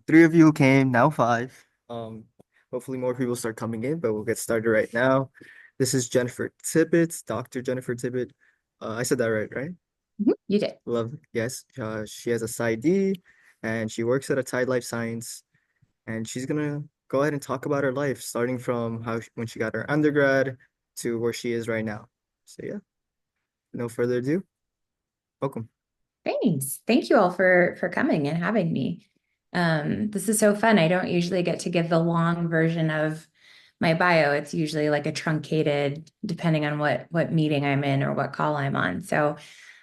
three of you who came, now five. Um, Hopefully more people start coming in, but we'll get started right now. This is Jennifer Tippett, Dr. Jennifer Tippett. I said that right? Mhm. You did. Love, yes. She has a PsyD and she works at Atai Life Science. And she's gonna go ahead and talk about her life, starting from when she got her undergrad to where she is right now. So yeah, no further ado, welcome. Thanks. Thank you all for coming and having me. This is so fun. I don't usually get to give the long version of my bio. It's usually like a truncated, depending on what meeting I'm in or what call I'm on. So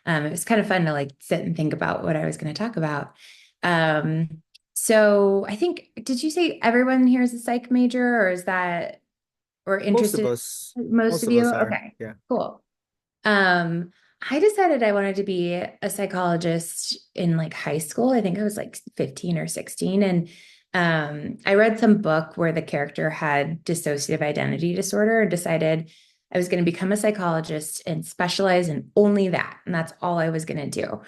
it was kind of fun to like sit and think about what I was going to talk about. Um, so I think, did you say everyone here is a psych major, or is that or Most of interested? us, Most most of of you? us are, Okay, yeah. cool. Um, I decided I wanted to be a psychologist in like high school. I think I was like 15 or 16. And I read some book where the character had dissociative identity disorder and decided I was going to become a psychologist and specialize in only that. And that's all I was going to do,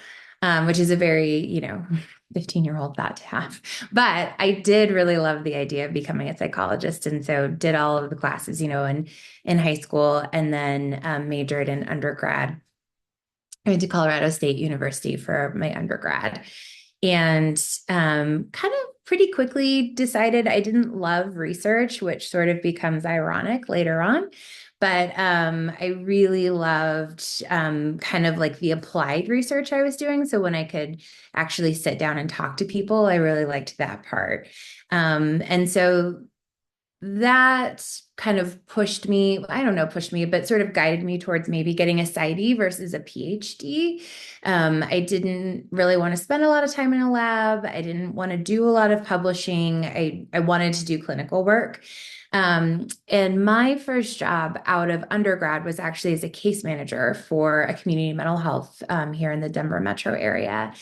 which is a very, 15-year-old thought to have. But I did really love the idea of becoming a psychologist. And so did all of the classes, in high school and then majored in undergrad. I went to Colorado State University for my undergrad and kind of pretty quickly decided I didn't love research, which sort of becomes ironic later on. But I really loved kind of like the applied research I was doing. So when I could actually sit down and talk to people, I really liked that part. And so that kind of pushed me, I don't know, pushed me, but sort of guided me towards maybe getting a PsyD versus a PhD. I didn't really want to spend a lot of time in a lab. I didn't want to do a lot of publishing. I wanted to do clinical work. And my first job out of undergrad was actually as a case manager for a community mental health here in the Denver metro area.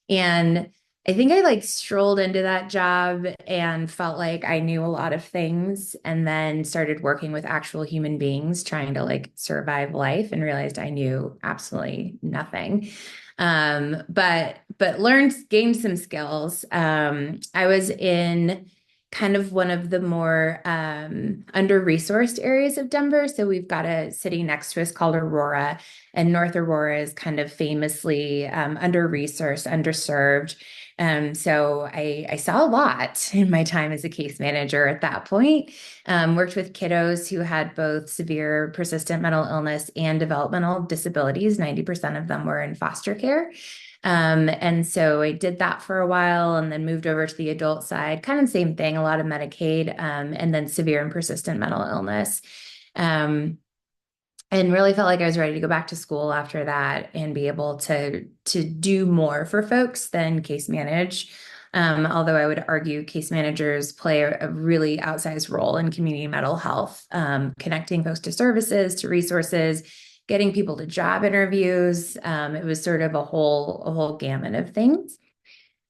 And I think I like strolled into that job and felt like I knew a lot of things and then started working with actual human beings trying to like survive life and realized I knew absolutely nothing. But learned, gained some skills. I was in kind of one of the more under-resourced areas of Denver. So we've got a city next to us called Aurora, and North Aurora is kind of famously under-resourced, underserved. So I saw a lot in my time as a case manager at that point. Worked with kiddos who had both severe persistent mental illness and developmental disabilities. 90% of them were in foster care. And so I did that for a while and then moved over to the adult side, kind of same thing, a lot of Medicaid, and then severe and persistent mental illness. Um, and really felt like I was ready to go back to school after that and be able to do more for folks than case manage. Although I would argue case managers play a really outsized role in community mental health, connecting folks to services, to resources, getting people to job interviews. It was sort of a whole gamut of things.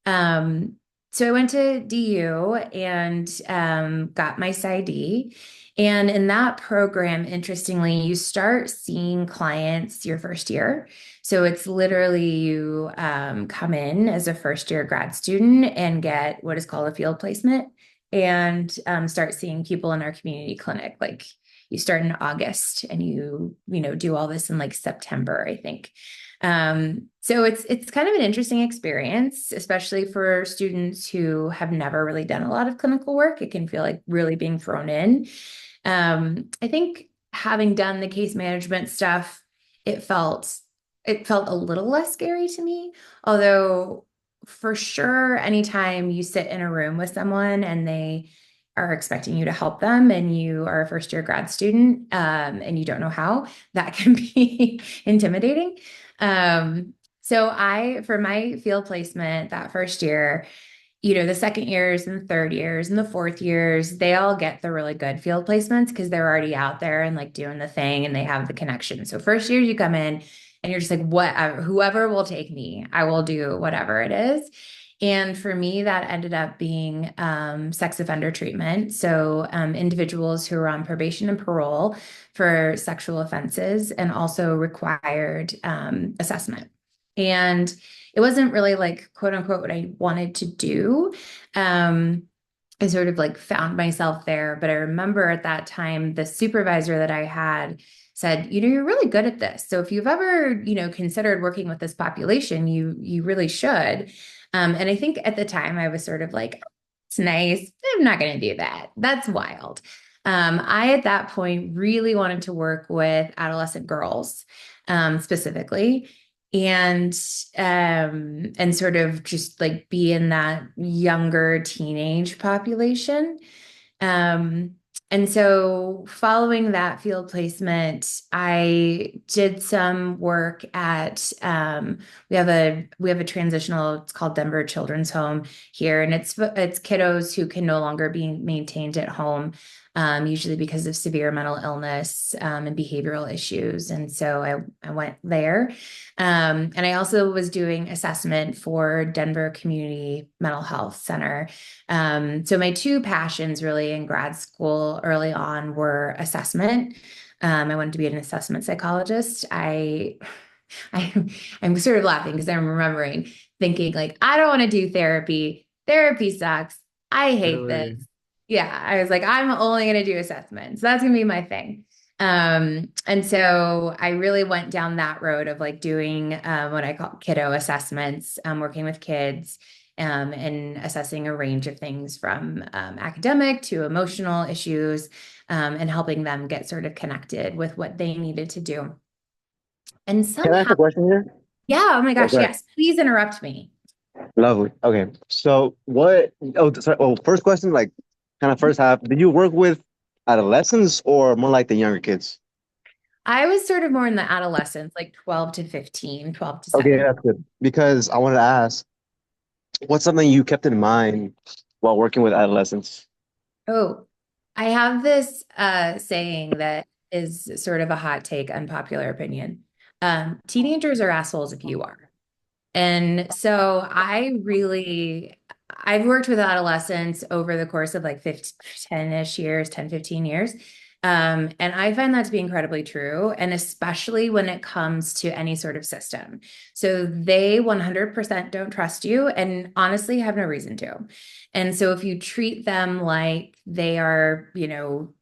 Um, so I went to DU and got my PsyD. And in that program, interestingly, you start seeing clients your first year. So it's literally you come in as a first year grad student and get what is called a field placement and start seeing people in our community clinic. Like you start in August and you do all this in like September, I think. So it's kind of an interesting experience, especially for students who have never really done a lot of clinical work. It can feel like really being thrown in. I think having done the case management stuff, it felt it felt a little less scary to me. Although for sure, anytime you sit in a room with someone and they are expecting you to help them and you are a first year grad student and you don't know how, that can be intimidating. So for my field placement that first year, the second years and the third years and the fourth years, they all get the really good field placements because they're already out there and like doing the thing and they have the connection. So first year you come in and you're just like, whoever will take me, I will do whatever it is. And for me, that ended up being sex offender treatment. So individuals who are on probation and parole for sexual offenses and also required assessment. And it wasn't really like quote unquote what I wanted to do. Um, I sort of like found myself there. But I remember at that time, the supervisor that I had said, you're really good at this. So if you've ever, considered working with this population, you really should. And I think at the time I was sort of like, it's nice. I'm not going to do that. That's wild. I at that point really wanted to work with adolescent girls, specifically and and sort of just like be in that younger teenage population. um and so following that field placement, I did some work at we have a transitional, it's called Denver Children's Home here, and it's kiddos who can no longer be maintained at home, usually because of severe mental illness, and behavioral issues. And so I went there. And I also was doing assessment for Denver Community Mental Health Center. So my two passions really in grad school early on were assessment. I wanted to be an assessment psychologist. I I'm sort of laughing because I'm remembering thinking like, I don't want to do therapy. Therapy sucks. I hate this. Really? Yeah, I was like, I'm only going to do assessments. That's going to be my thing. And so I really went down that road of like doing what I call kiddo assessments, working with kids, and assessing a range of things from academic to emotional issues, and helping them get sort of connected with what they needed to do. And Can I ask somehow, a question here? yeah, oh my Yeah, gosh, go ahead. yes, please interrupt me. Lovely. Okay. So what, oh, sorry. Oh, first question, like kind of first half, did you work with adolescents or more like the younger kids? I was sort of more in the adolescence, like 12 to 15, 12 to Okay, 7. that's good. Because I wanted to ask, what's something you kept in mind while working with adolescents? Oh, I have this saying that is sort of a hot take, unpopular opinion. Teenagers are assholes if you are. And so I've worked with adolescents over the course of like 10-ish years, 10, 15 years. And I find that to be incredibly true, and especially when it comes to any sort of system. So they 100% don't trust you and honestly have no reason to. And so if you treat them like they are, you know,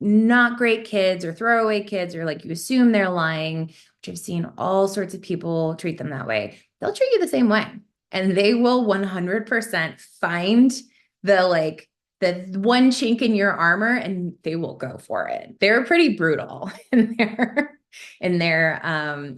not great kids or throwaway kids, or like you assume they're lying, which I've seen all sorts of people treat them that way, they'll treat you the same way. And they will 100% find the like the one chink in your armor and they will go for it. They're pretty brutal in their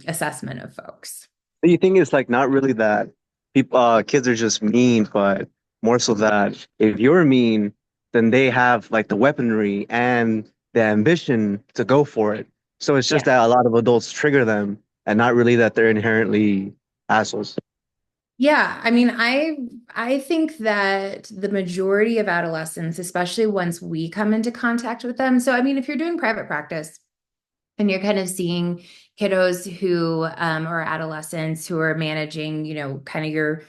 assessment of folks. Do you think it's like not really that people, kids are just mean, but more so that if you're mean, then they have like the weaponry and the ambition to go for it. So it's just Yeah. that a lot of adults trigger them and not really that they're inherently assholes. Yeah, I mean, I think that the majority of adolescents, especially once we come into contact with them. So, I mean, if you're doing private practice and you're kind of seeing kiddos who or adolescents who are managing, kind of your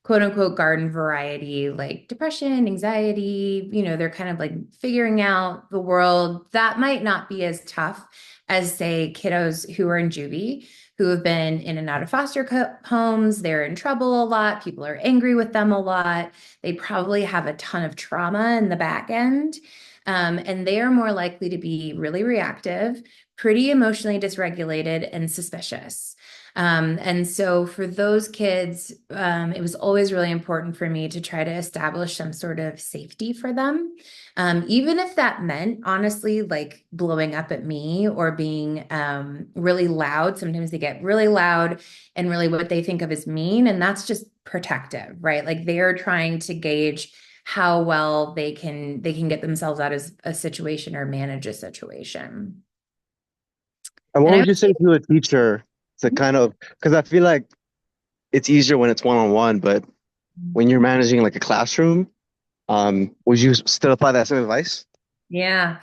quote unquote garden variety, like depression, anxiety, they're kind of like figuring out the world. That might not be as tough as, say, kiddos who are in juvie, who have been in and out of foster homes. They're in trouble a lot. People are angry with them a lot. They probably have a ton of trauma in the back end. And they are more likely to be really reactive, pretty emotionally dysregulated, and suspicious. And so for those kids, it was always really important for me to try to establish some sort of safety for them. Even if that meant, honestly, like blowing up at me or being really loud. Sometimes they get really loud and really what they think of as mean. And that's just protective, right? Like they're trying to gauge how well they can get themselves out of a situation or manage a situation. And what And I would would you say to a teacher to kind of, because I feel like it's easier when it's one-on-one, but when you're managing like a classroom, would you still apply that same advice? Yeah.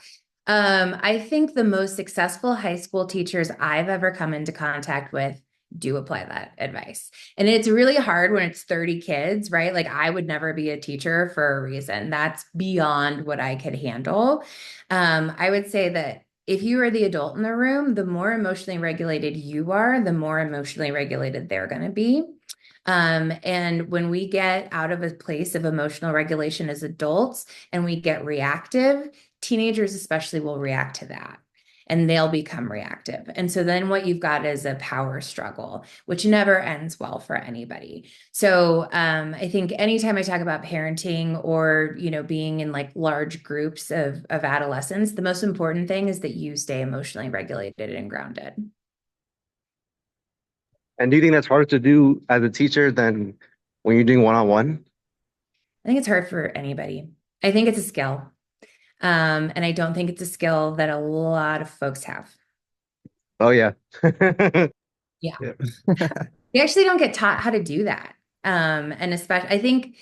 I think the most successful high school teachers I've ever come into contact with do apply that advice. And it's really hard when it's 30 kids, right? Like I would never be a teacher for a reason. That's beyond what I could handle. I would say that if you are the adult in the room, the more emotionally regulated you are, the more emotionally regulated they're going to be. And when we get out of a place of emotional regulation as adults and we get reactive, teenagers especially will react to that and they'll become reactive. And so then what you've got is a power struggle, which never ends well for anybody. So I think anytime I talk about parenting or, being in like large groups of adolescents, the most important thing is that you stay emotionally regulated and grounded. And do you think that's harder to do as a teacher than when you're doing one-on-one? I think it's hard for anybody. I think it's a skill. And I don't think it's a skill that a lot of folks have. Oh yeah. Yeah. Yeah. We actually don't get taught how to do that. And especially, I think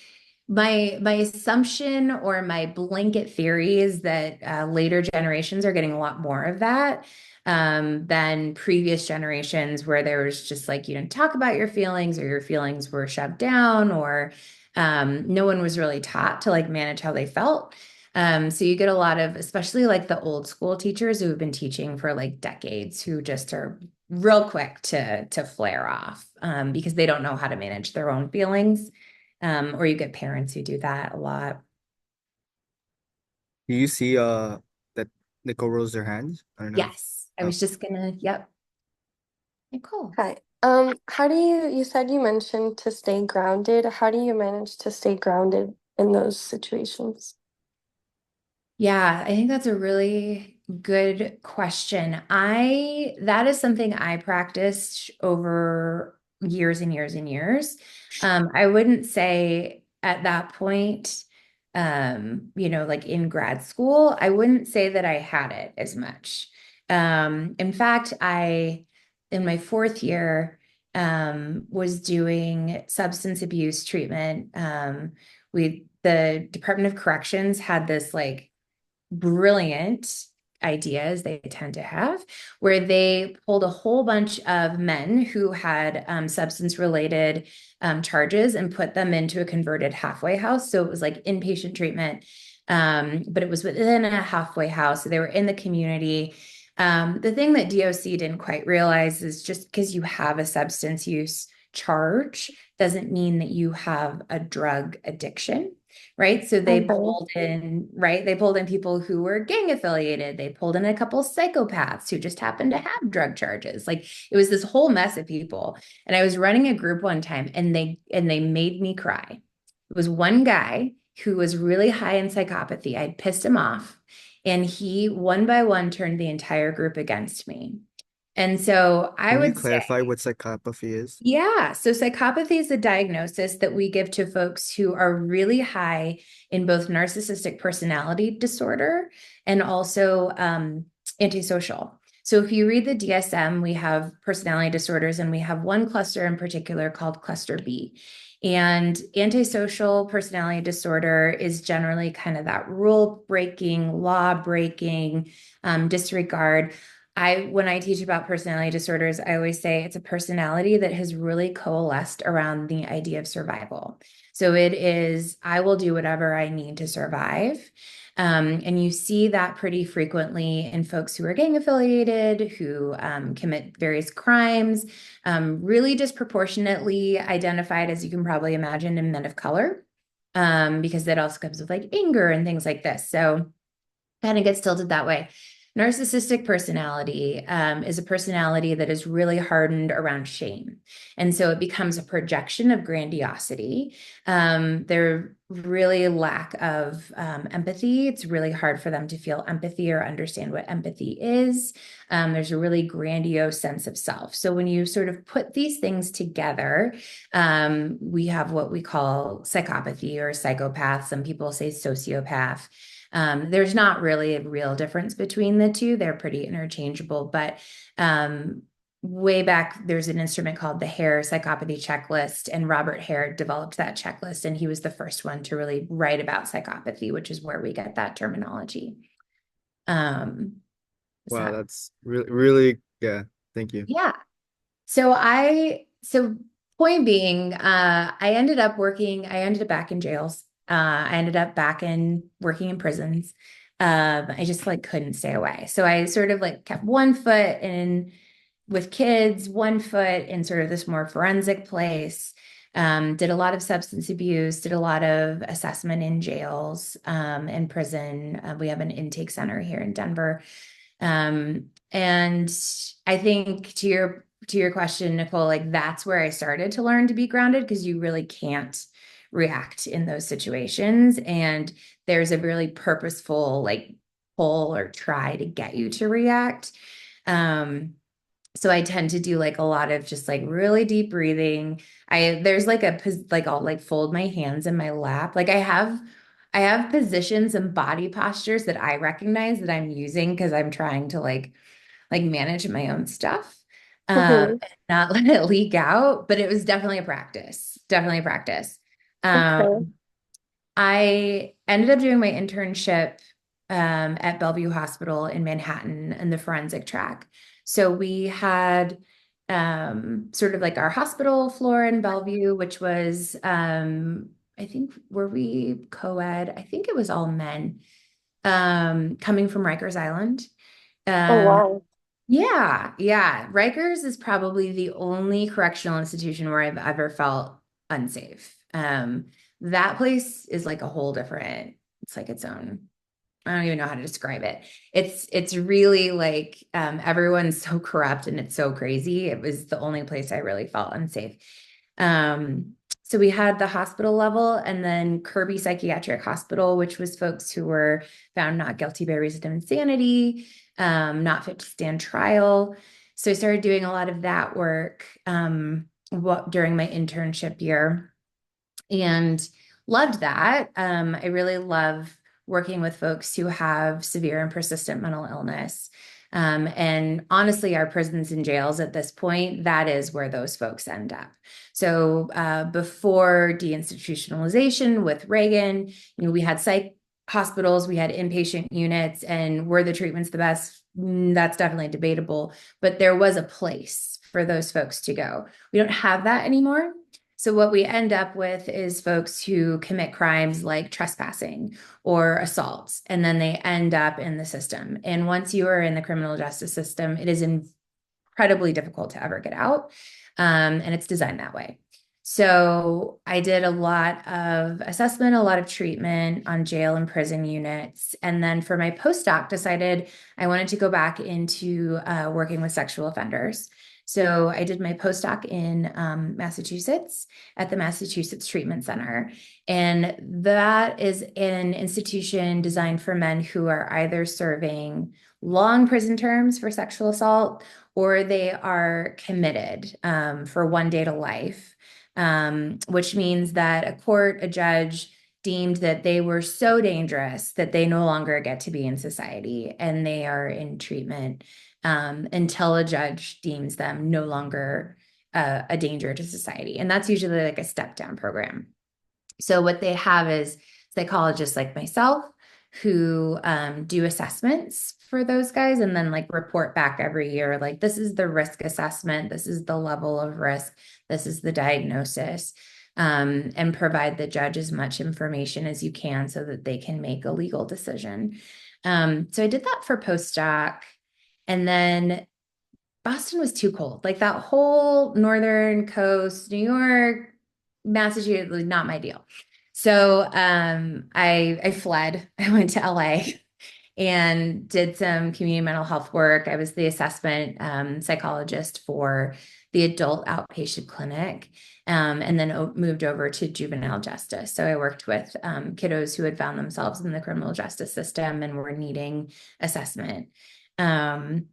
my assumption or my blanket theory is that later generations are getting a lot more of that than previous generations, where there was just like you didn't talk about your feelings or your feelings were shoved down, or no one was really taught to like manage how they felt. So you get a lot of, especially like the old school teachers who have been teaching for like decades, who just are real quick to flare off because they don't know how to manage their own feelings. Or you get parents who do that a lot. Do you see that Nicole rose their hands? I don't know if Yes, I oh, was just gonna, yep. Nicole. Hi. How do you said you mentioned to stay grounded. How do you manage to stay grounded in those situations? Yeah, I think that's a really good question. That is something I practiced over years and years and years. I wouldn't say at that point, like in grad school, I wouldn't say that I had it as much. In fact, in my fourth year, was doing substance abuse treatment. The Department of Corrections had this like brilliant ideas they tend to have, where they pulled a whole bunch of men who had substance related charges and put them into a converted halfway house. So it was like inpatient treatment, but it was within a halfway house. So they were in the community. The thing that DOC didn't quite realize is just because you have a substance use charge doesn't mean that you have a drug addiction. Right. So they Okay. pulled in, right? They pulled in people who were gang affiliated. They pulled in a couple psychopaths who just happened to have drug charges. Like it was this whole mess of people. And I was running a group one time and they made me cry. It was one guy who was really high in psychopathy. I'd pissed him off. And he one by one turned the entire group against me. And so I can you would say, clarify what psychopathy is? yeah. So psychopathy is a diagnosis that we give to folks who are really high in both narcissistic personality disorder and also antisocial. So if you read the DSM, we have personality disorders, and we have one cluster in particular called cluster B. And antisocial personality disorder is generally kind of that rule breaking, law breaking, disregard. When I teach about personality disorders, I always say it's a personality that has really coalesced around the idea of survival. So it is, I will do whatever I need to survive. And you see that pretty frequently in folks who are gang affiliated, who commit various crimes, really disproportionately identified, as you can probably imagine, in men of color, because that also comes with like anger and things like this. So kind of gets tilted that way. Narcissistic personality is a personality that is really hardened around shame. And so it becomes a projection of grandiosity. They're really lack of empathy. It's really hard for them to feel empathy or understand what empathy is. There's a really grandiose sense of self. So when you sort of put these things together, we have what we call psychopathy or psychopath. Some people say sociopath. There's not really a real difference between the two. They're pretty interchangeable, but way back, there's an instrument called the Hare Psychopathy Checklist, and Robert Hare developed that checklist, and he was the first one to really write about psychopathy, which is where we get that terminology. Wow, So that's really, really, yeah. Thank you. yeah. So point being, I ended up back in jails. I ended up back in working in prisons. I just like couldn't stay away. So I sort of like kept one foot in with kids, one foot in sort of this more forensic place. Did a lot of substance abuse, did a lot of assessment in jails, and prison. We have an intake center here in Denver. And I think to your question, Nicole, like that's where I started to learn to be grounded because you really can't react in those situations. And there's a really purposeful like pull or try to get you to react. So I tend to do like a lot of just like really deep breathing. There's like like I'll like fold my hands in my lap. Like I have positions and body postures that I recognize that I'm using because I'm trying to like manage my own stuff, Mm-hmm. and not let it leak out. But it was definitely a practice, definitely a practice. Okay. I ended up doing my internship at Bellevue Hospital in Manhattan in the forensic track. So we had sort of like our hospital floor in Bellevue, which was, I think, were we co-ed? I think it was all men coming from Rikers Island. Oh, Um, wow. yeah, yeah. Rikers is probably the only correctional institution where I've ever felt unsafe. That place is like a whole different, it's like its own. I don't even know how to describe it. It's really like everyone's so corrupt and it's so crazy. It was the only place I really felt unsafe. Um, so we had the hospital level and then Kirby Psychiatric Hospital, which was folks who were found not guilty by reason of insanity, not fit to stand trial. So I started doing a lot of that work during my internship year and loved that. I really love working with folks who have severe and persistent mental illness. And honestly, our prisons and jails at this point, that is where those folks end up. So before deinstitutionalization with Reagan, we had psych hospitals, we had inpatient units, and were the treatments the best? That's definitely debatable, but there was a place for those folks to go. We don't have that anymore. So what we end up with is folks who commit crimes like trespassing or assaults, and then they end up in the system. And once you are in the criminal justice system, it is incredibly difficult to ever get out. And it's designed that way. So I did a lot of assessment, a lot of treatment on jail and prison units. And then for my postdoc, decided I wanted to go back into working with sexual offenders. So I did my postdoc in Massachusetts at the Massachusetts Treatment Center. And that is an institution designed for men who are either serving long prison terms for sexual assault or they are committed for one day to life, which means that a court, a judge deemed that they were so dangerous that they no longer get to be in society and they are in treatment until a judge deems them no longer a danger to society. And that's usually like a step down program. So what they have is psychologists like myself who do assessments for those guys and then like report back every year, like this is the risk assessment, this is the level of risk, this is the diagnosis, and provide the judge as much information as you can so that they can make a legal decision. So I did that for postdoc. And then Boston was too cold. Like that whole northern coast, New York, Massachusetts was not my deal. So I fled. I went to LA and did some community mental health work. I was the assessment psychologist for the adult outpatient clinic, and then moved over to juvenile justice. So I worked with kiddos who had found themselves in the criminal justice system and were needing assessment. Um,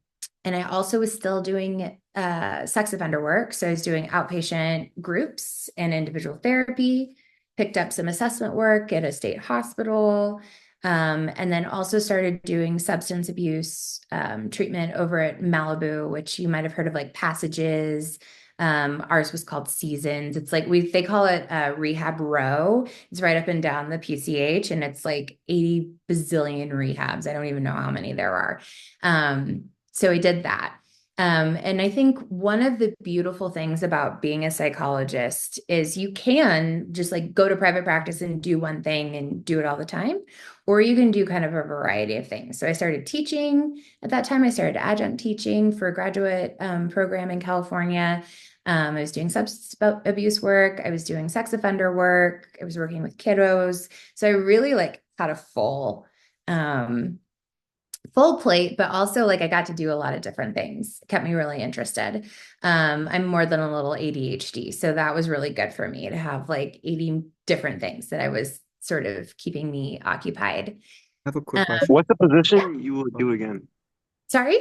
and I also was still doing sex offender work. So I was doing outpatient groups and individual therapy, picked up some assessment work at a state hospital, and then also started doing substance abuse treatment over at Malibu, which you might have heard of like Passages. Ours was called Seasons. It's like they call it Rehab Row. It's right up and down the PCH, and it's like 80 bazillion rehabs. I don't even know how many there are. So we did that. And I think one of the beautiful things about being a psychologist is you can just like go to private practice and do one thing and do it all the time, or you can do kind of a variety of things. So I started teaching at that time. I started adjunct teaching for a graduate program in California. I was doing substance abuse work. I was doing sex offender work. I was working with kiddos. So I really like had a um, full plate, but also like I got to do a lot of different things. It kept me really interested. I'm more than a little ADHD, so that was really good for me to have like 80 different things that I was sort of keeping me occupied. I have a quick Um, question. What's the position you would Oh, do again? Sorry?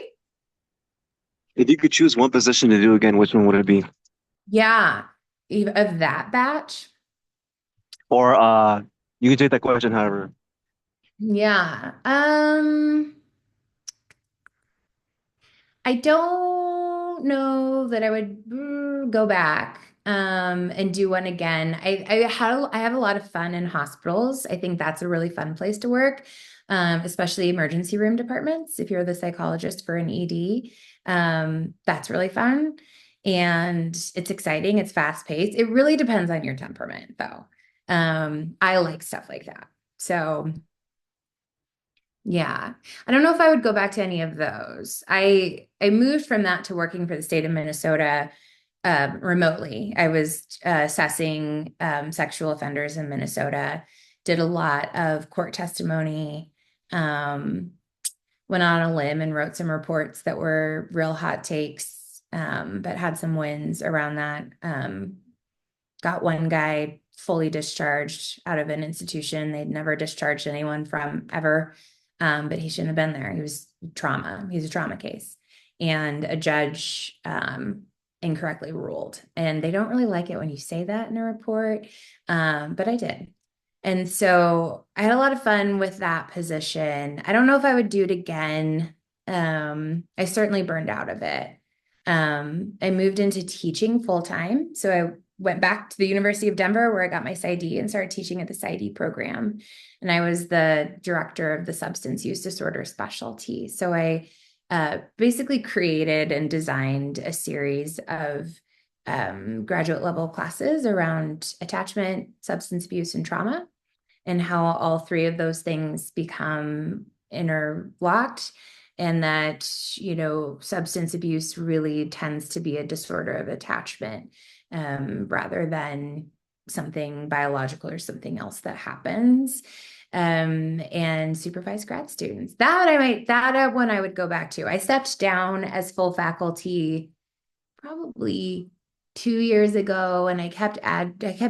If you could choose one position to do again, which one would it be? Yeah, of that batch. Or you can take that question however. Yeah. I don't know that I would go back and do one again. I have a lot of fun in hospitals. I think that's a really fun place to work, especially emergency room departments. If you're the psychologist for an ED, that's really fun and it's exciting. It's fast paced. It really depends on your temperament, though. I like stuff like that. So. Yeah. I don't know if I would go back to any of those. I moved from that to working for the state of Minnesota remotely. I was assessing sexual offenders in Minnesota, did a lot of court testimony, um, went on a limb and wrote some reports that were real hot takes, but had some wins around that. Got one guy fully discharged out of an institution they'd never discharged anyone from ever. But he shouldn't have been there. He was trauma. He's a trauma case. And a judge incorrectly ruled. And they don't really like it when you say that in a report. But I did. And so I had a lot of fun with that position. I don't know if I would do it again. I certainly burned out of it. I moved into teaching full time. So I went back to the University of Denver where I got my PsyD and started teaching at the PsyD program. And I was the director of the substance use disorder specialty. So I basically created and designed a series of graduate level classes around attachment, substance abuse, and trauma, and how all three of those things become interlocked, and that substance abuse really tends to be a disorder of attachment rather than something biological or something else that happens. And supervised grad students that one I would go back to. I stepped down as full faculty probably 2 years ago, and I kept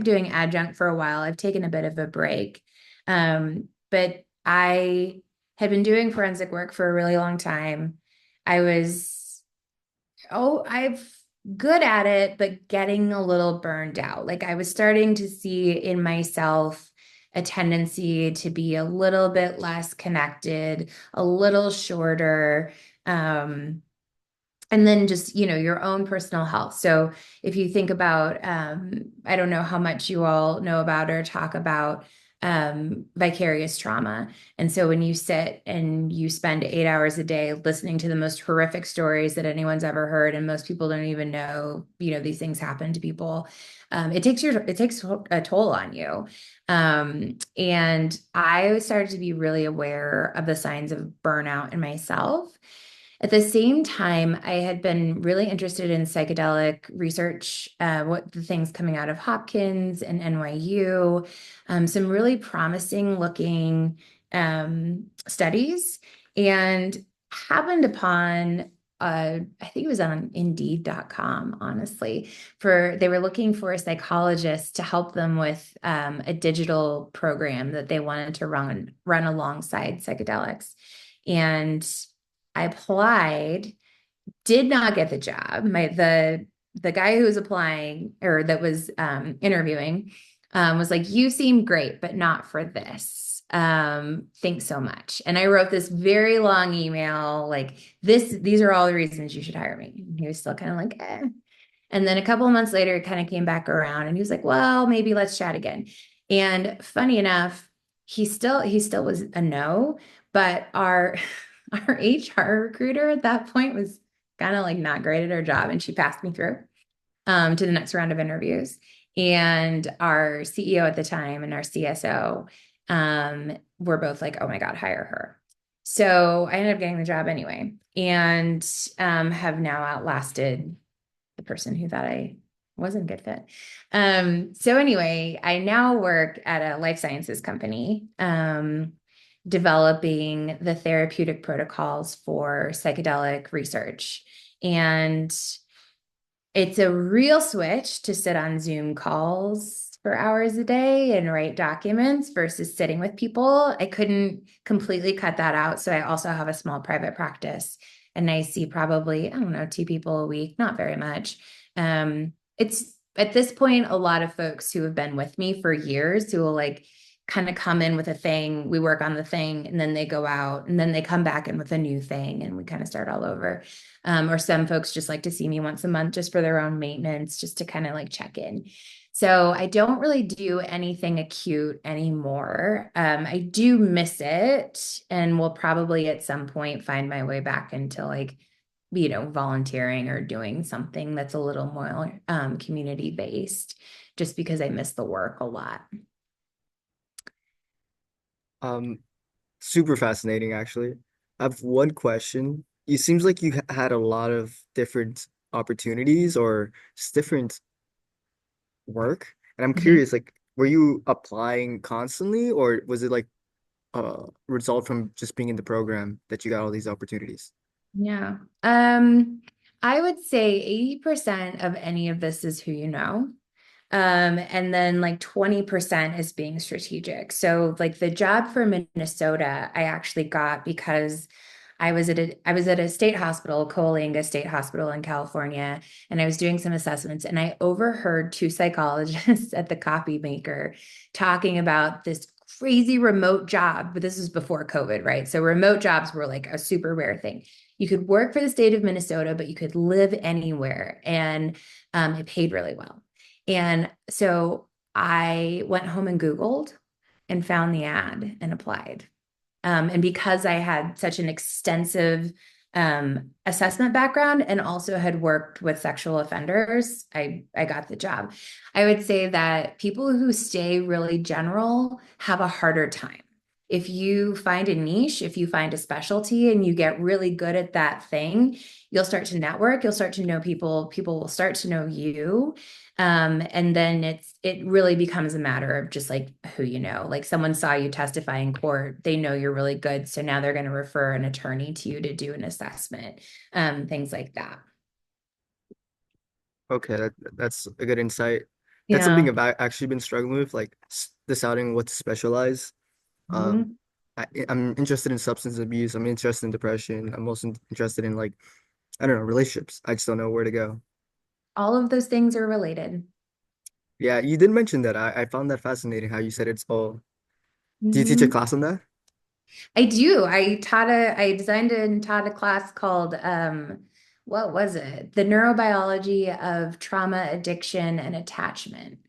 doing adjunct for a while. I've taken a bit of a break. But I had been doing forensic work for a really long time. I was I've good at it, but getting a little burned out. Like I was starting to see in myself a tendency to be a little bit less connected, a little shorter. And then just your own personal health. So if you think about I don't know how much you all know about or talk about vicarious trauma. And so when you sit and you spend 8 hours a day listening to the most horrific stories that anyone's ever heard, and most people don't even know these things happen to people, it takes a toll on you. And I started to be really aware of the signs of burnout in myself. At the same time, I had been really interested in psychedelic research, what the things coming out of Hopkins and NYU, some really promising looking studies, and happened upon I think it was on Indeed.com, honestly, they were looking for a psychologist to help them with a digital program that they wanted to run alongside psychedelics. And I applied, did not get the job. The guy who was applying or that was interviewing was like, "You seem great, but not for this. Thanks so much." And I wrote this very long email like, these are all the reasons you should hire me. And he was still kind of like, eh. And then a couple of months later, it kind of came back around and he was like, "Well, maybe let's chat again." And funny enough, he still was a no, but our our HR recruiter at that point was kind of like not great at her job, and she passed me through to the next round of interviews. And our CEO at the time and our CSO were both like, oh my God, hire her. So I ended up getting the job anyway, and have now outlasted the person who thought I wasn't a good fit. So anyway, I now work at a life sciences company, developing the therapeutic protocols for psychedelic research. And it's a real switch to sit on Zoom calls for hours a day and write documents versus sitting with people. I couldn't completely cut that out. So I also have a small private practice, and I see probably, I don't know, 2 people a week, not very much. It's at this point a lot of folks who have been with me for years who will like kind of come in with a thing, we work on the thing, and then they go out, and then they come back in with a new thing, and we kind of start all over. Or some folks just like to see me once a month just for their own maintenance, just to kind of like check in. So I don't really do anything acute anymore. I do miss it, and will probably at some point find my way back into like, volunteering or doing something that's a little more community based, just because I miss the work a lot. Um, Super fascinating, actually. I have one question. It seems like you had a lot of different opportunities or just different work. And I'm Mhm. curious, like, were you applying constantly, or was it like a result from just being in the program that you got all these opportunities? Yeah. I would say 80% of any of this is who you know. And then like 20% is being strategic. So like the job for Minnesota, I actually got because I was at a state hospital, Coalinga State Hospital in California, and I was doing some assessments, and I overheard 2 psychologists at the coffee maker talking about this crazy remote job. But this was before COVID, right? So remote jobs were like a super rare thing. You could work for the state of Minnesota, but you could live anywhere, and it paid really well. And so I went home and Googled and found the ad and applied. And because I had such an extensive assessment background and also had worked with sexual offenders, I got the job. I would say that people who stay really general have a harder time. If you find a niche, if you find a specialty and you get really good at that thing, you'll start to network, you'll start to know people, people will start to know you. And then it really becomes a matter of just like who you know. Like someone saw you testify in court, they know you're really good, so now they're going to refer an attorney to you to do an assessment, things like that. Okay, that's a good insight. That's something Yeah. I've actually been struggling with, like deciding what to specialize. Um, Mhm. I'm interested in substance abuse. I'm interested in depression. I'm also interested in like, I don't know, relationships. I just don't know where to go. All of those things are related. Yeah, you did mention that. I found that fascinating how you said it's all. Do you teach a Mhm. class on that? I do. I designed and taught a class called, what was it? The Neurobiology of Trauma, Addiction, and Attachment.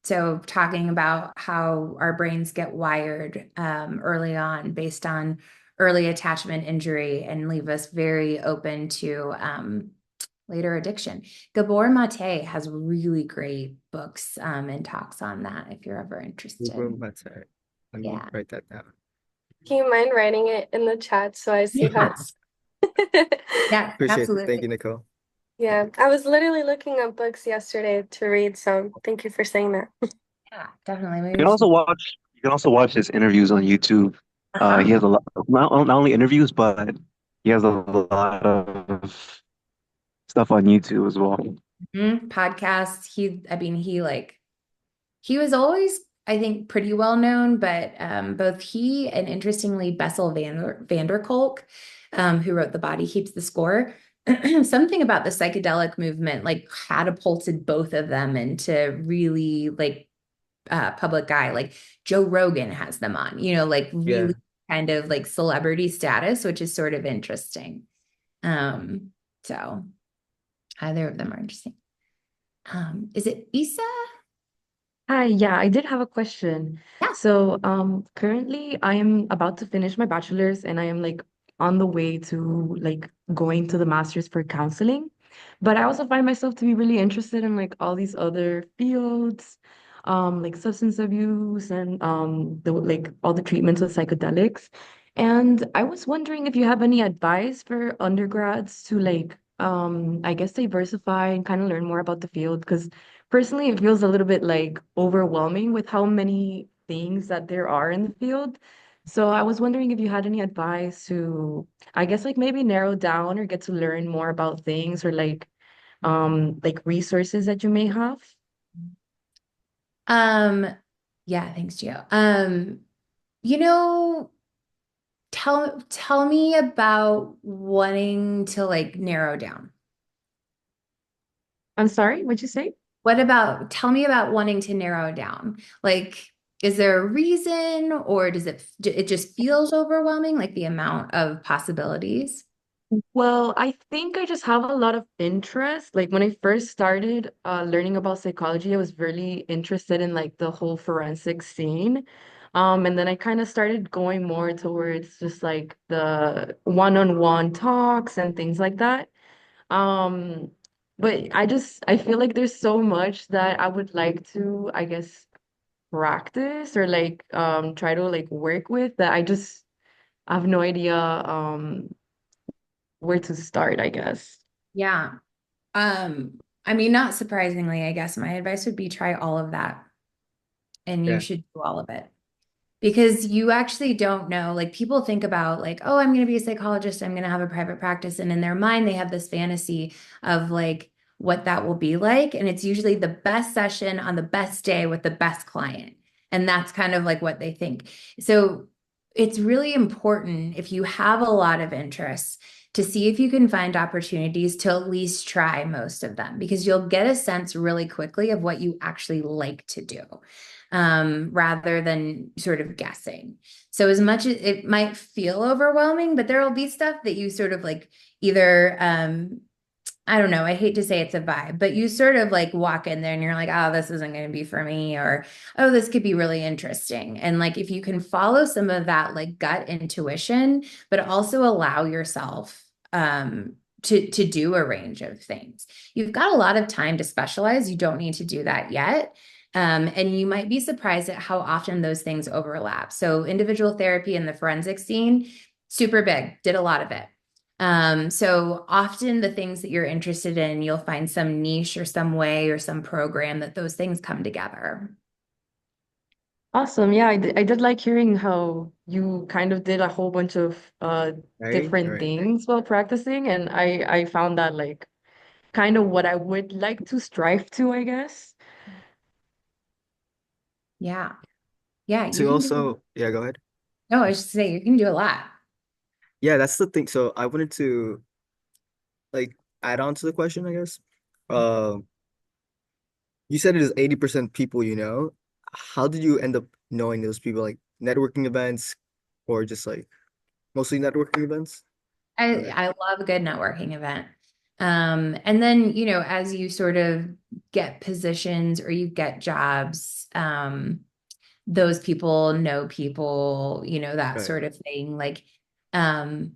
So talking about how our brains get wired early on based on early attachment injury and leave us very open to later addiction. Gabor Mate has really great books and talks on that if you're ever interested. That's all right. Let me Yeah. write that down. Do you mind writing it in the chat so I see how Yeah. it's Yeah, Appreciate it. Thank absolutely. you, Nicole. Yeah, I was literally looking up books yesterday to read, so thank you for saying that. Yeah, definitely. Maybe You we can also should. watch you can also watch his interviews on YouTube. He Uh-huh. has a lot not only interviews, but he has a lot of stuff on YouTube as well. Podcasts. I mean, he was always, I think, pretty well known, but both he and interestingly Bessel van der Kolk, who wrote The Body Keeps the Score, something about the psychedelic movement like catapulted both of them into really like public eye. Like Joe Rogan has them on, like Yeah. really kind of like celebrity status, which is sort of interesting. So either of them are interesting. Is it Isa? Hi, yeah, I did have a question. Yeah. So, currently I am about to finish my bachelor's and I am like on the way to like going to the master's for counseling. But I also find myself to be really interested in like all these other fields, like substance abuse and the like all the treatments with psychedelics. And I was wondering if you have any advice for undergrads to like I guess diversify and kind of learn more about the field because personally it feels a little bit like overwhelming with how many things that there are in the field. So I was wondering if you had any advice to, I guess like maybe narrow down or get to learn more about things or like resources that you may have. Um, yeah, thanks, Gio. You know, tell me about wanting to like narrow down. I'm sorry, what'd you say? Tell me about wanting to narrow down? Like, is there a reason or it just feels overwhelming, like the amount of possibilities? Well, I think I just have a lot of interest. Like when I first started learning about psychology, I was really interested in like the whole forensic scene. And then I kind of started going more towards just like the one-on-one talks and things like that. Um, but I feel like there's so much that I would like to, I guess, practice or like try to like work with that I just have no idea where to start, I guess. Yeah. I mean, not surprisingly, I guess my advice would be try all of that and you Yeah. should do all of it. Because you actually don't know. Like people think about like, oh, I'm going to be a psychologist, I'm going to have a private practice, and in their mind they have this fantasy of like what that will be like, and it's usually the best session on the best day with the best client. And that's kind of like what they think. So it's really important if you have a lot of interests to see if you can find opportunities to at least try most of them because you'll get a sense really quickly of what you actually like to do rather than sort of guessing. So as much as it might feel overwhelming, but there will be stuff that you sort of like either I don't know, I hate to say it's a vibe, but you sort of like walk in there and you're like, oh, this isn't going to be for me, or oh, this could be really interesting. And like if you can follow some of that like gut intuition, but also allow yourself to do a range of things. You've got a lot of time to specialize. You don't need to do that yet. And you might be surprised at how often those things overlap. So individual therapy in the forensic scene, super big, did a lot of it. So often the things that you're interested in, you'll find some niche or some way or some program that those things come together. Awesome. Yeah, I did like hearing how you kind of did a whole bunch of Right. different Right. things while practicing, and I found that like kind of what I would like to strive to, I guess. Yeah. Yeah, you To can do, also, yeah, go ahead. no, I should say you can do a lot. Yeah, that's the thing. So I wanted to like add on to the question, I guess. Um, you said it is 80% people you know. How did you end up knowing those people? Like networking events or just like mostly networking events? Okay. I love a good networking event. And then, as you sort of get positions or you get jobs, those people know people, that Right. sort of thing. Like, um,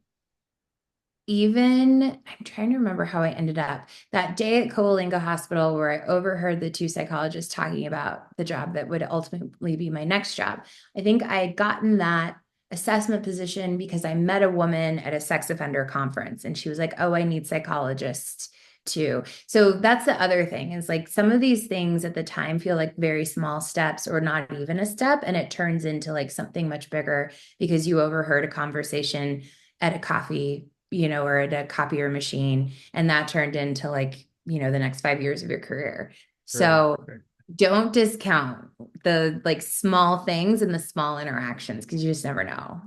even I'm trying to remember how I ended up that day at Coalinga Hospital where I overheard the two psychologists talking about the job that would ultimately be my next job. I think I had gotten that assessment position because I met a woman at a sex offender conference and she was like, "Oh, I need psychologists too." So that's the other thing is like some of these things at the time feel like very small steps or not even a step and it turns into like something much bigger because you overheard a conversation at a coffee or at a copier machine. And that turned into like, the next 5 years of your career. Right. So Right. don't discount the like small things and the small interactions because you just never know.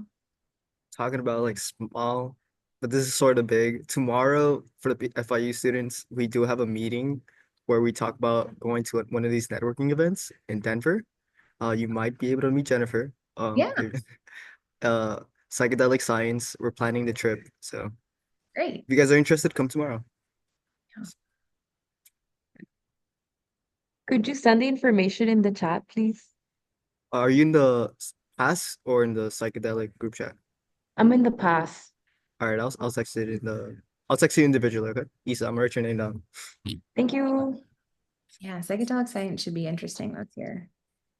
Talking about like small, but this is sort of big. Tomorrow for the FIU students, we do have a meeting where we talk about going to one of these networking events in Denver. You might be able to meet Jennifer. Yeah, Uh, psychedelic science. We're planning the trip. So if great. you guys are interested, come tomorrow. Could you send the information in the chat, please? Are you in the pass or in the psychedelic group chat? I'm in the past. All right, I'll text it in the I'll text you individually, okay? Isa, I'm gonna write your name down. Thank you. Yeah, psychedelic science should be interesting this year.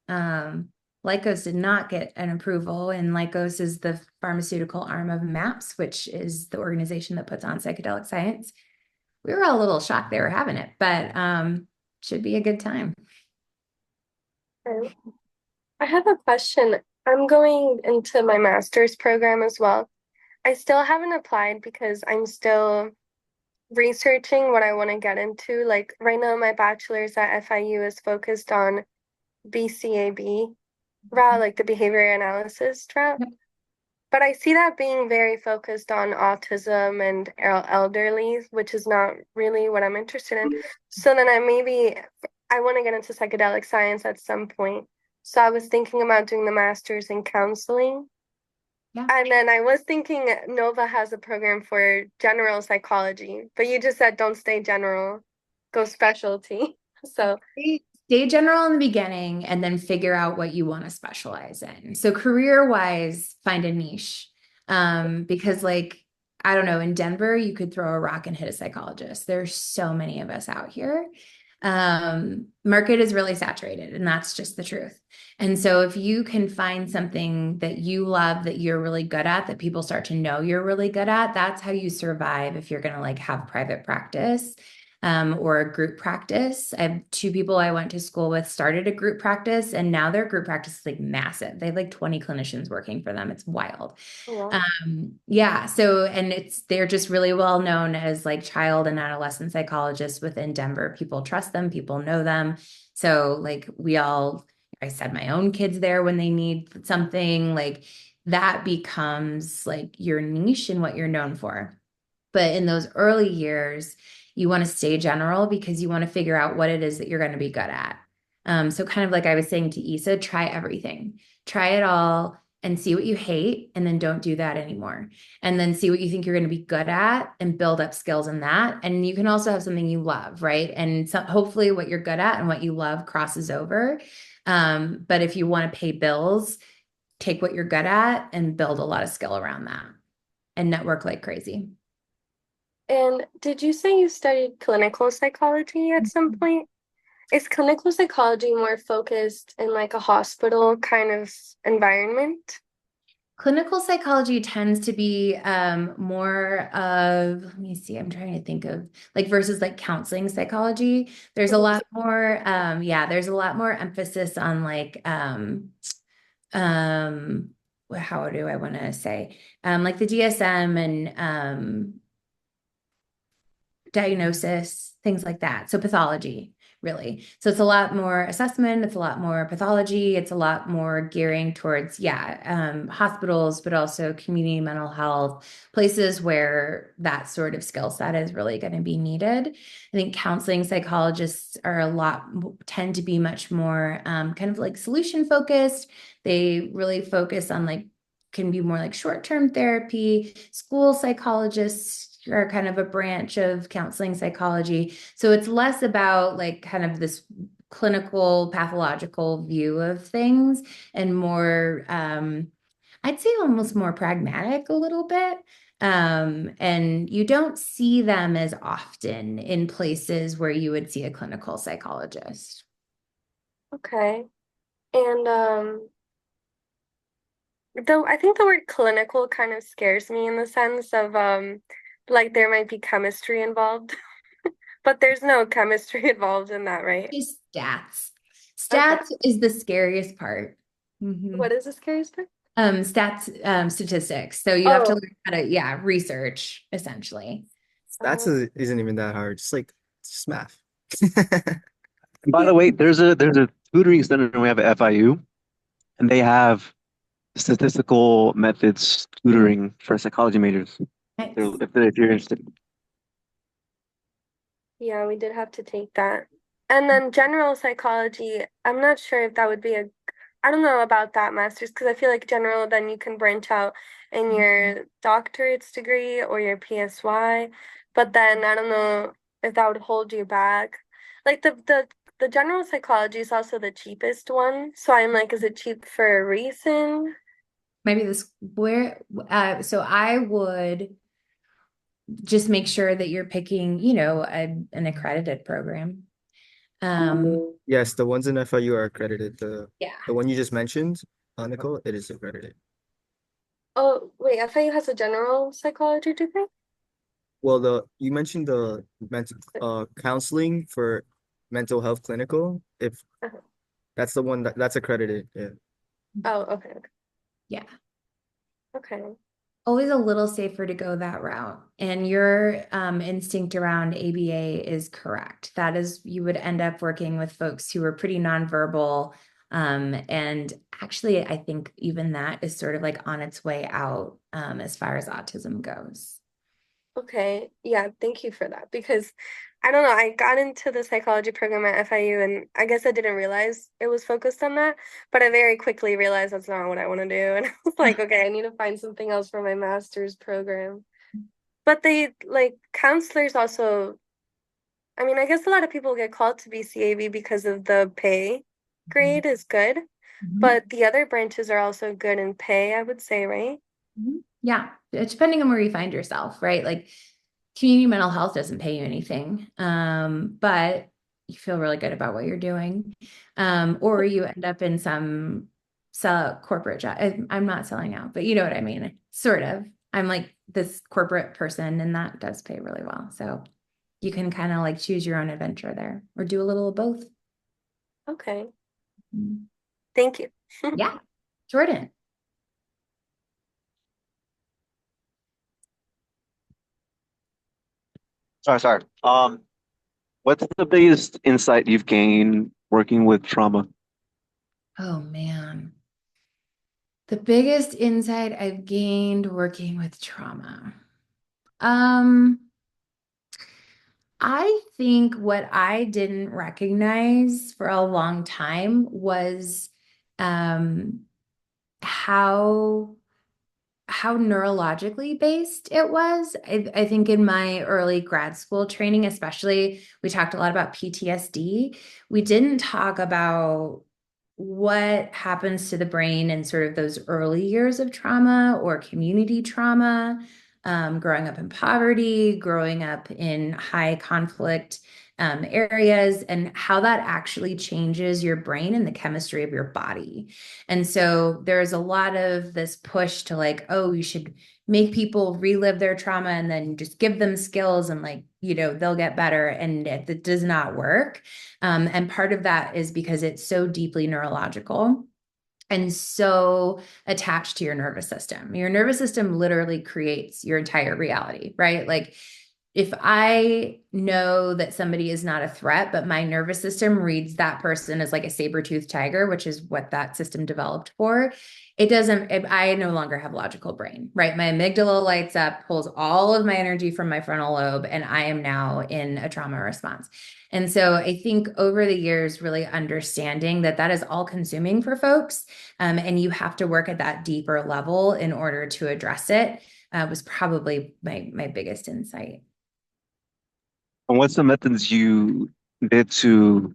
Lykos did not get an approval, and Lykos is the pharmaceutical arm of MAPS, which is the organization that puts on psychedelic science. We were all a little shocked they were having it, but should be a good time. Okay. I have a question. I'm going into my master's program as well. I still haven't applied because I'm still researching what I want to get into. Like right now, my bachelor's at FIU is focused on BCAB route, like the behavior analysis route. Yep. But I see that being very focused on autism and elderly, which is not really what I'm interested in. So then I want to get into psychedelic science at some point. So I was thinking about doing the master's in counseling. Yeah. And then I was thinking Nova has a program for general psychology, but you just said don't stay general, go specialty. So Stay general in the beginning and then figure out what you want to specialize in. So career-wise, find a niche. Because like, I don't know, in Denver, you could throw a rock and hit a psychologist. There's so many of us out here. Market is really saturated, and that's just the truth. And so if you can find something that you love, that you're really good at, that people start to know you're really good at, that's how you survive if you're going to like have private practice. Or a group practice. I have two people I went to school with started a group practice, and now their group practice is like massive. They have like 20 clinicians working for them. It's wild. yeah. Yeah. So, and they're just really well known as like child and adolescent psychologists within Denver. People trust them, people know them. So, like, I said my own kids there when they need something, like that becomes like your niche and what you're known for. But in those early years, you want to stay general because you want to figure out what it is that you're going to be good at. So kind of like I was saying to Issa, try everything, try it all and see what you hate, and then don't do that anymore. And then see what you think you're going to be good at and build up skills in that. And you can also have something you love, right? And so hopefully what you're good at and what you love crosses over. But if you want to pay bills, take what you're good at and build a lot of skill around that and network like crazy. And did you say you studied clinical psychology at some point? Is clinical psychology more focused in like a hospital kind of environment? Clinical psychology tends to be more of, let me see, I'm trying to think of like versus like counseling psychology. There's a lot more, there's a lot more emphasis on like, how do I want to say, like the DSM and diagnosis, things like that. So pathology, really. So it's a lot more assessment, it's a lot more pathology, it's a lot more gearing towards, hospitals, but also community mental health, places where that sort of skill set is really going to be needed. I think counseling psychologists tend to be much more kind of like solution focused. They really focus on like, can be more like short-term therapy. School psychologists are kind of a branch of counseling psychology. So it's less about like kind of this clinical pathological view of things and more, I'd say almost more pragmatic a little bit. And you don't see them as often in places where you would see a clinical psychologist. Okay. And though I think the word clinical kind of scares me in the sense of like there might be chemistry involved, but there's no chemistry involved in that, right? Just stats. Okay. Stats is the scariest part. Mhm. What is the scariest part? Statistics. So you have to Oh, learn how to, research essentially. That's uh, isn't even that hard. It's just math. And by the way, there's a tutoring center we have at FIU, and they have statistical methods tutoring for psychology majors. Nice. If you're interested. yeah, we did have to take that. And then general psychology, I'm not sure if that would be I don't know about that master's because I feel like general, then you can branch out in your doctorate's degree or your PSY, but then I don't know if that would hold you back. Like the general psychology is also the cheapest one, so I'm like, is it cheap for a reason? Maybe this where so I would just make sure that you're picking, an accredited program. Yes, the ones in FIU are accredited. Yeah. The one you just mentioned, Nicole, it is accredited. Oh, wait, FIU has a general psychology degree? Well, you mentioned the mental counseling for mental health clinical. If Uh-huh. that's the one that's accredited, yeah. Oh, okay, Yeah. okay. Always a little safer to go that route. And your instinct around ABA is correct. That is, you would end up working with folks who are pretty nonverbal. And actually, I think even that is sort of like on its way out as far as autism goes. Okay, yeah, thank you for that because I don't know, I got into the psychology program at FIU and I guess I didn't realize it was focused on that, but I very quickly realized that's not what I want to do. And I was like, okay, I need to find something else for my master's program. But they like counselors also, I mean, I guess a lot of people get called to be CAV because of the pay grade is good, but the other branches are also good in pay, I would say, right? Yeah, it's depending on where you find yourself, right? Like community mental health doesn't pay you anything, but you feel really good about what you're doing. Or you end up in some corporate job. I'm not selling out, but you know what I mean? Sort of. I'm like this corporate person, and that does pay really well. So you can kind of like choose your own adventure there or do a little of both. Okay, Mm. thank you. Yeah. Jordan. Sorry. What's the biggest insight you've gained working with trauma? Oh man. The biggest insight I've gained working with trauma. Um, I think what I didn't recognize for a long time was um, how neurologically based it was. I think in my early grad school training, especially, we talked a lot about PTSD. We didn't talk about what happens to the brain in sort of those early years of trauma or community trauma, growing up in poverty, growing up in high conflict areas, and how that actually changes your brain and the chemistry of your body. And so there's a lot of this push to like, oh, you should make people relive their trauma and then just give them skills and like, they'll get better. And it does not work. And part of that is because it's so deeply neurological and so attached to your nervous system. Your nervous system literally creates your entire reality, right? Like if I know that somebody is not a threat, but my nervous system reads that person as like a saber-toothed tiger, which is what that system developed for, it doesn't, I no longer have logical brain, right? My amygdala lights up, pulls all of my energy from my frontal lobe, and I am now in a trauma response. And so I think over the years, really understanding that that is all consuming for folks, and you have to work at that deeper level in order to address it, was probably my biggest insight. And what's the methods you did to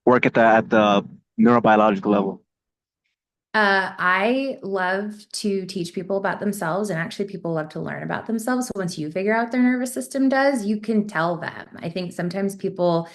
work at the neurobiological level? I love to teach people about themselves, and actually, people love to learn about themselves. So once you figure out their nervous system does, you can tell them. I think sometimes people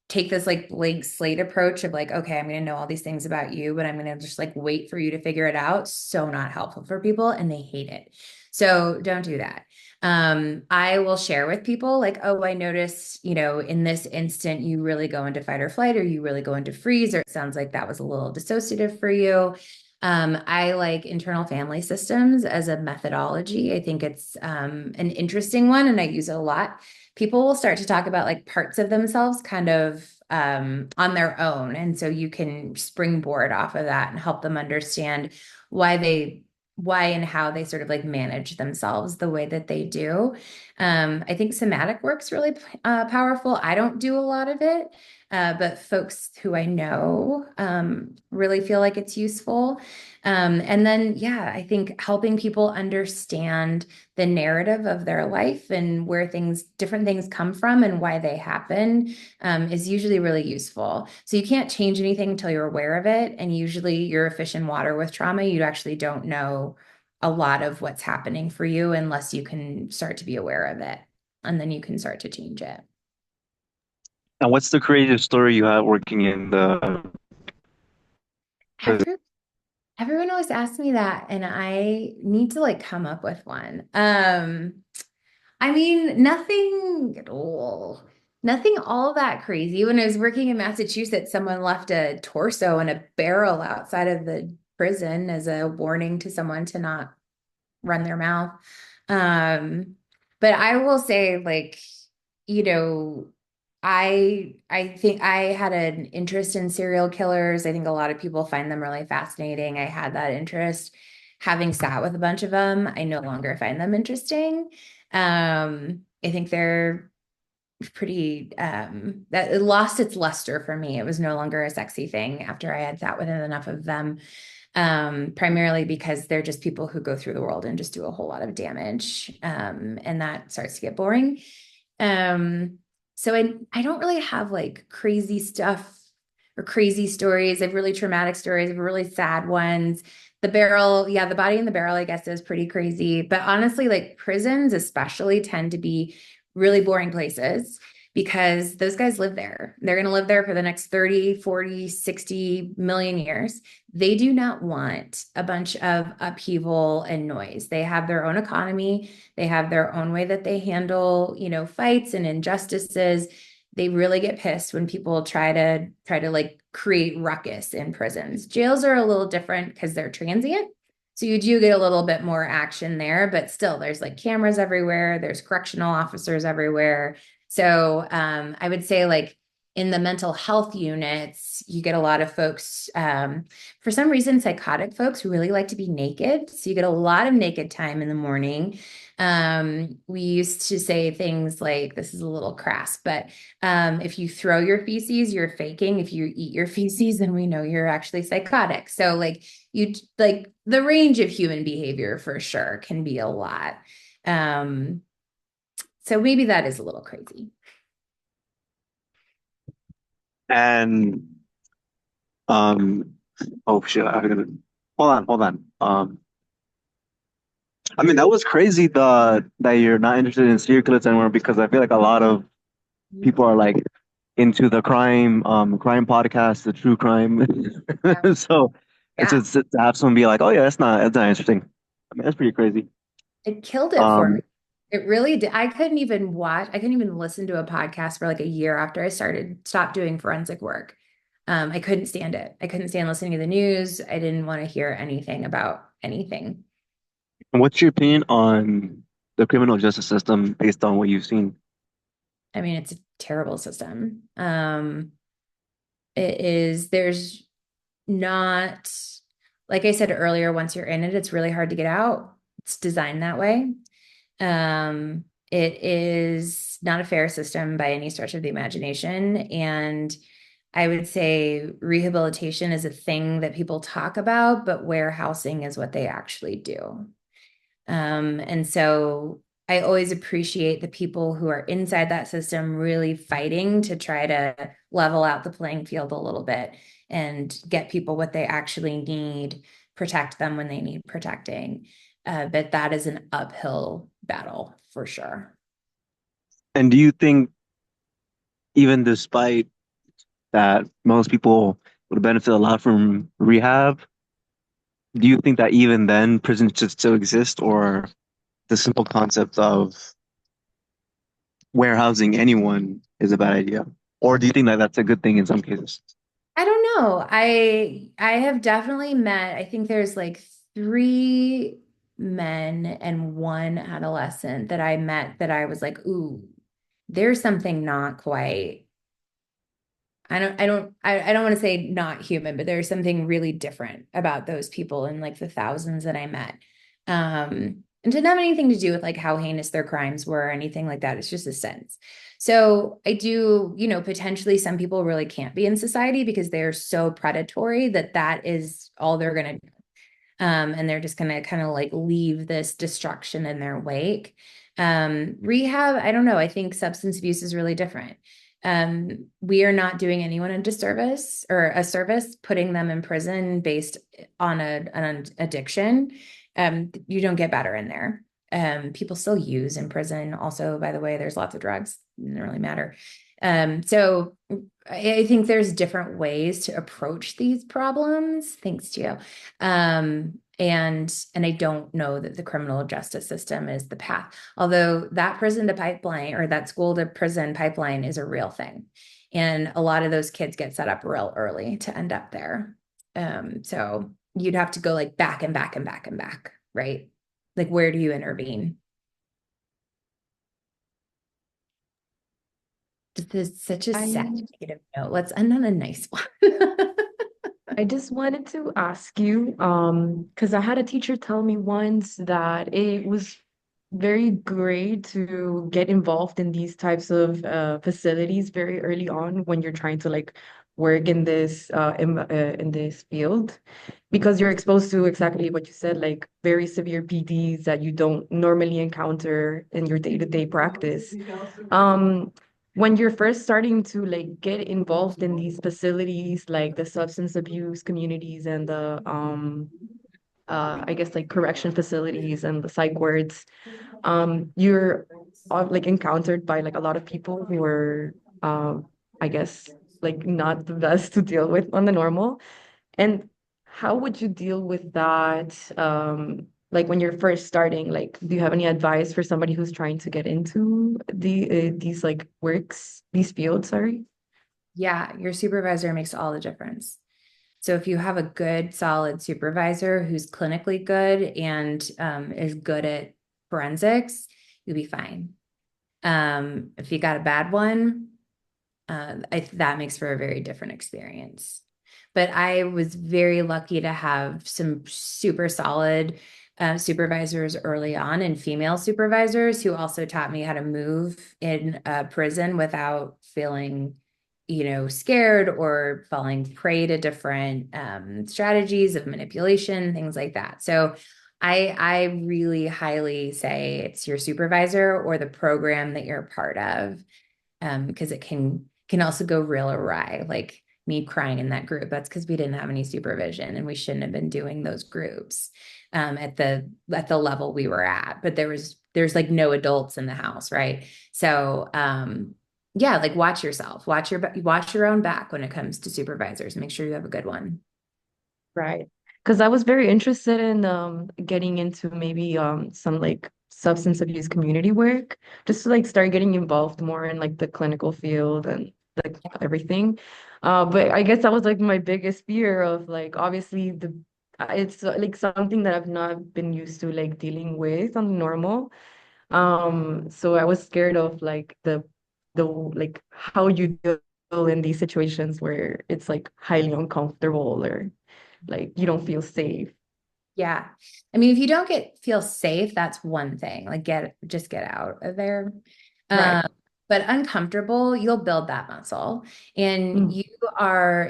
take this like blank slate approach of like, okay, I'm going to know all these things about you, but I'm going to just like wait for you to figure it out. So not helpful for people and they hate it. So don't do that. I will share with people like, oh, I noticed, in this instant, you really go into fight or flight, or you really go into freeze, or it sounds like that was a little dissociative for you. I like internal family systems as a methodology. I think it's an interesting one, and I use it a lot. People will start to talk about like parts of themselves kind of on their own. And so you can springboard off of that and help them understand why and how they sort of like manage themselves the way that they do. I think somatic work's really powerful. I don't do a lot of it, but folks who I know really feel like it's useful. And then, yeah, I think helping people understand the narrative of their life and where different things come from and why they happen is usually really useful. So you can't change anything until you're aware of it. And usually you're a fish in water with trauma. You actually don't know a lot of what's happening for you unless you can start to be aware of it, and then you can start to change it. And what's the creative story you had working in the prison? Every, everyone always asks me that, and I need to like come up with one. I mean, nothing all that crazy. When I was working in Massachusetts, someone left a torso in a barrel outside of the prison as a warning to someone to not run their mouth. Um, but I will say, like, you know, I think I had an interest in serial killers. I think a lot of people find them really fascinating. I had that interest. Having sat with a bunch of them, I no longer find them interesting. I think they're pretty that it lost its luster for me. It was no longer a sexy thing after I had sat with enough of them. Primarily because they're just people who go through the world and just do a whole lot of damage. And that starts to get boring. Um, so I don't really have like crazy stuff or crazy stories. I have really traumatic stories. I have really sad ones. The barrel, yeah, the body in the barrel, I guess, is pretty crazy. But honestly, like prisons especially tend to be really boring places because those guys live there. They're going to live there for the next 30, 40, 60 million years. They do not want a bunch of upheaval and noise. They have their own economy. They have their own way that they handle, fights and injustices. They really get pissed when people try to like create ruckus in prisons. Jails are a little different because they're transient. So you do get a little bit more action there, but still there's like cameras everywhere. There's correctional officers everywhere. So I would say like in the mental health units, you get a lot of folks, for some reason, psychotic folks really like to be naked. So you get a lot of naked time in the morning. We used to say things like, this is a little crass, but if you throw your feces, you're faking. If you eat your feces, then we know you're actually psychotic. So like the range of human behavior for sure can be a lot. So maybe that is a little crazy. And um, oh shit, I'm gonna hold on. I mean that was crazy that you're not interested in serial killers anymore because I feel like a lot of people are like into the crime podcast, the true crime. So it's Yeah, just to have someone be like, oh yeah, that's not interesting. I mean that's pretty crazy. it killed it for me. Um, It really did. I couldn't even listen to a podcast for like a year after I stopped doing forensic work. I couldn't stand it. I couldn't stand listening to the news. I didn't want to hear anything about anything. and what's your opinion on the criminal justice system based on what you've seen? I mean, it's a terrible system. There's not, like I said earlier, once you're in it, it's really hard to get out. It's designed that way. It is not a fair system by any stretch of the imagination. And I would say rehabilitation is a thing that people talk about, but warehousing is what they actually do. And so I always appreciate the people who are inside that system really fighting to try to level out the playing field a little bit and get people what they actually need, protect them when they need protecting. But that is an uphill battle for sure. And do you think even despite that most people would benefit a lot from rehab, do you think that even then prisons should still exist, or the simple concept of warehousing anyone is a bad idea? Or do you think that that's a good thing in some cases? I don't know. I have definitely met, I think there's like three men and one adolescent that I met that I was like, ooh, there's something not quite. I don't want to say not human, but there's something really different about those people and like the thousands that I met. And didn't have anything to do with like how heinous their crimes were or anything like that. It's just a sense. So I do, potentially some people really can't be in society because they're so predatory that that is all they're going to do. And they're just going to kind of like leave this destruction in their wake. Rehab, I don't know. I think substance abuse is really different. We are not doing anyone a disservice or a service putting them in prison based on an addiction. You don't get better in there. People still use in prison. Also, by the way, there's lots of drugs. It doesn't really matter. So I think there's different ways to approach these problems. Thanks to you. And I don't know that the criminal justice system is the path. Although that prison to pipeline or that school to prison pipeline is a real thing. And a lot of those kids get set up real early to end up there. So you'd have to go like back and back and back and back, right? Like, where do you intervene? This is such a sad I negative note. Let's end on a nice one. I just wanted to ask you, because I had a teacher tell me once that it was very great to get involved in these types of facilities very early on when you're trying to like work in this field, because you're exposed to exactly what you said, like very severe PDs that you don't normally encounter in your day-to-day practice. Um, when you're first starting to like get involved in these facilities, like the substance abuse communities and the I guess like correction facilities and the psych wards, you're like encountered by like a lot of people who are I guess like not the best to deal with on the normal. And how would you deal with that? Like when you're first starting, like, do you have any advice for somebody who's trying to get into these like these fields, sorry? Yeah, your supervisor makes all the difference. So if you have a good, solid supervisor who's clinically good and is good at forensics, you'll be fine. If you got a bad one, that makes for a very different experience. But I was very lucky to have some super solid supervisors early on and female supervisors who also taught me how to move in a prison without feeling, scared or falling prey to different strategies of manipulation, things like that. So I really highly say it's your supervisor or the program that you're a part of, because it can also go real awry. Like me crying in that group, that's because we didn't have any supervision and we shouldn't have been doing those groups at the level we were at. But there's like no adults in the house, right? So yeah, like watch yourself, watch your own back when it comes to supervisors. Make sure you have a good one. Right. Because I was very interested in getting into maybe some like substance abuse community work, just to like start getting involved more in like the clinical field and like everything. But I guess that was like my biggest fear of like obviously it's like something that I've not been used to like dealing with on the normal. So I was scared of like the like how you deal in these situations where it's like highly uncomfortable or like you don't feel safe. Yeah. I mean, if you don't feel safe, that's one thing. Like just get out of there. Right. Um, but uncomfortable, you'll build that muscle. And Mm.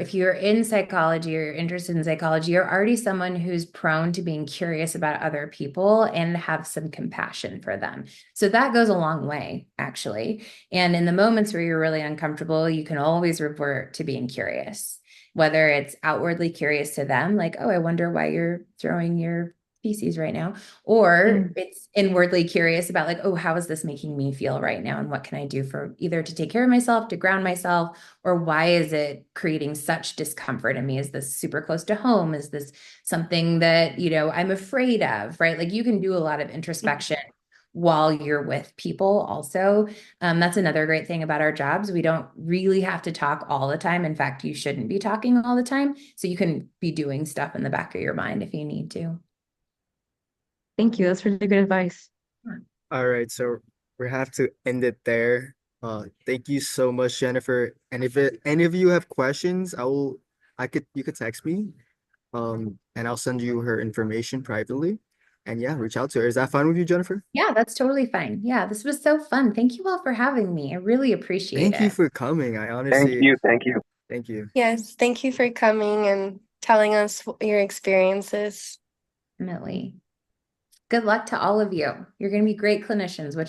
if you're in psychology or you're interested in psychology, you're already someone who's prone to being curious about other people and have some compassion for them. So that goes a long way, actually. And in the moments where you're really uncomfortable, you can always revert to being curious, whether it's outwardly curious to them, like, oh, I wonder why you're throwing your feces right now, or Mm. it's inwardly curious about like, oh, how is this making me feel right now? And what can I do for either to take care of myself, to ground myself, or why is it creating such discomfort in me? Is this super close to home? Is this something that, I'm afraid of, right? Like you can do a lot of introspection while you're with people also. That's another great thing about our jobs. We don't really have to talk all the time. In fact, you shouldn't be talking all the time. So you can be doing stuff in the back of your mind if you need to. Thank you. That's really good advice. All right, so we have to end it there. Thank you so much, Jennifer. And if any of you have questions, you could text me, and I'll send you her information privately. And yeah, reach out to her. Is that fine with you, Jennifer? Yeah, that's totally fine. Yeah, this was so fun. Thank you all for having me. I really appreciate Thank you it. for coming. I Thank honestly, you. Thank you. thank you. Yes, thank you for coming and telling us your experiences. Definitely. Good luck to all of you. You're going to be great clinicians, which